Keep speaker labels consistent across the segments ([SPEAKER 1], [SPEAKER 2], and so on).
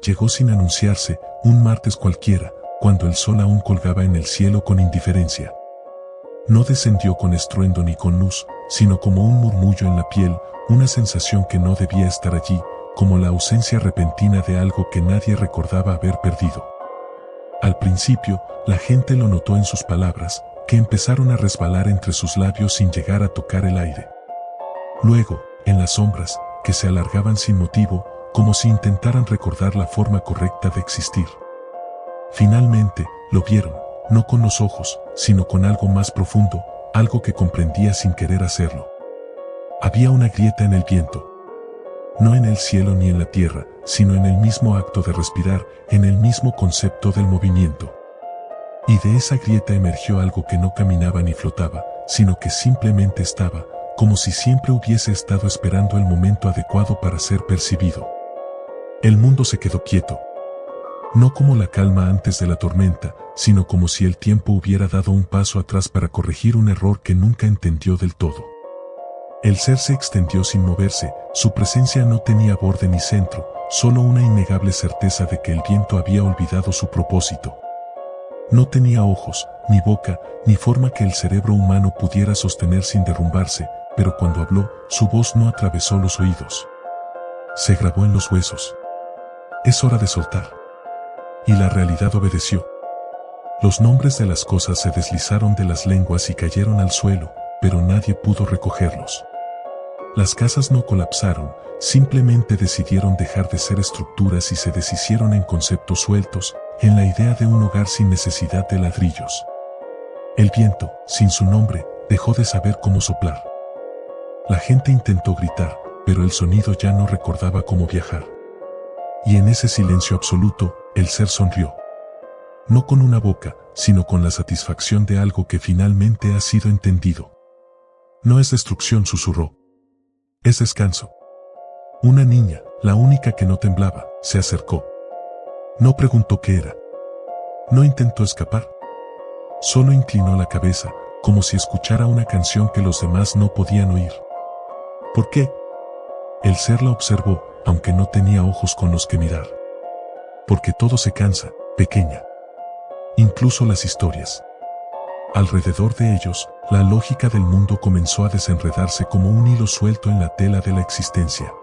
[SPEAKER 1] llegó sin anunciarse, un martes cualquiera, cuando el sol aún colgaba en el cielo con indiferencia. No descendió con estruendo ni con luz, sino como un murmullo en la piel, una sensación que no debía estar allí, como la ausencia repentina de algo que nadie recordaba haber perdido. Al principio, la gente lo notó en sus palabras, que empezaron a resbalar entre sus labios sin llegar a tocar el aire. Luego, en las sombras, que se alargaban sin motivo, como si intentaran recordar la forma correcta de existir. Finalmente, lo vieron, no con los ojos, sino con algo más profundo, algo que comprendía sin querer hacerlo. Había una grieta en el viento. No en el cielo ni en la tierra, sino en el mismo acto de respirar, en el mismo concepto del movimiento. Y de esa grieta emergió algo que no caminaba ni flotaba, sino que simplemente estaba, como si siempre hubiese estado esperando el momento adecuado para ser percibido. El mundo se quedó quieto. No como la calma antes de la tormenta, sino como si el tiempo hubiera dado un paso atrás para corregir un error que nunca entendió del todo. El ser se extendió sin moverse, su presencia no tenía borde ni centro, solo una innegable certeza de que el viento había olvidado su propósito. No tenía ojos, ni boca, ni forma que el cerebro humano pudiera sostener sin derrumbarse, pero cuando habló, su voz no atravesó los oídos. Se grabó en los huesos. Es hora de soltar. Y la realidad obedeció. Los nombres de las cosas se deslizaron de las lenguas y cayeron al suelo, pero nadie pudo recogerlos. Las casas no colapsaron, simplemente decidieron dejar de ser estructuras y se deshicieron en conceptos sueltos, en la idea de un hogar sin necesidad de ladrillos. El viento, sin su nombre, dejó de saber cómo soplar. La gente intentó gritar, pero el sonido ya no recordaba cómo viajar. Y en ese silencio absoluto, el ser sonrió. No con una boca, sino con la satisfacción de algo que finalmente ha sido entendido. No es destrucción, susurró. Es descanso. Una niña, la única que no temblaba, se acercó. No preguntó qué era. No intentó escapar. Solo inclinó la cabeza, como si escuchara una canción que los demás no podían oír. ¿Por qué? El ser la observó, aunque no tenía ojos con los que mirar. Porque todo se cansa, pequeña. Incluso las historias. Alrededor de ellos, la lógica del mundo comenzó a desenredarse como un hilo suelto en la tela de la existencia.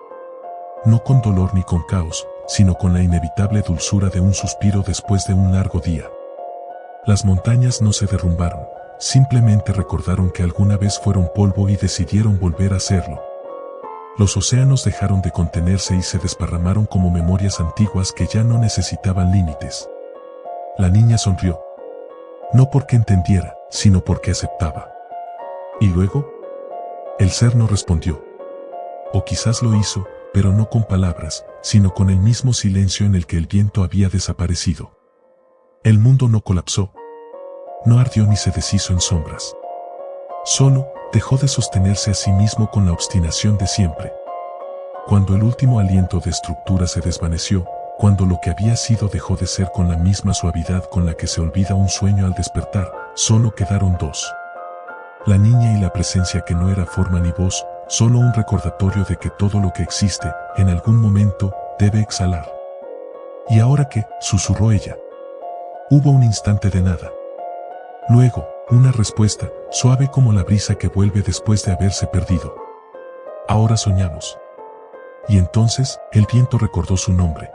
[SPEAKER 1] No con dolor ni con caos, sino con la inevitable dulzura de un suspiro después de un largo día. Las montañas no se derrumbaron, simplemente recordaron que alguna vez fueron polvo y decidieron volver a hacerlo. Los océanos dejaron de contenerse y se desparramaron como memorias antiguas que ya no necesitaban límites. La niña sonrió. No porque entendiera, sino porque aceptaba. ¿Y luego? El ser no respondió. O quizás lo hizo, pero no con palabras, sino con el mismo silencio en el que el viento había desaparecido. El mundo no colapsó. No ardió ni se deshizo en sombras. Solo dejó de sostenerse a sí mismo con la obstinación de siempre. Cuando el último aliento de estructura se desvaneció, cuando lo que había sido dejó de ser con la misma suavidad con la que se olvida un sueño al despertar, solo quedaron dos. La niña y la presencia que no era forma ni voz, solo un recordatorio de que todo lo que existe, en algún momento, debe exhalar. ¿Y ahora qué?, susurró ella. Hubo un instante de nada. Luego, una respuesta, suave como la brisa que vuelve después de haberse perdido. Ahora soñamos. Y entonces, el viento recordó su nombre.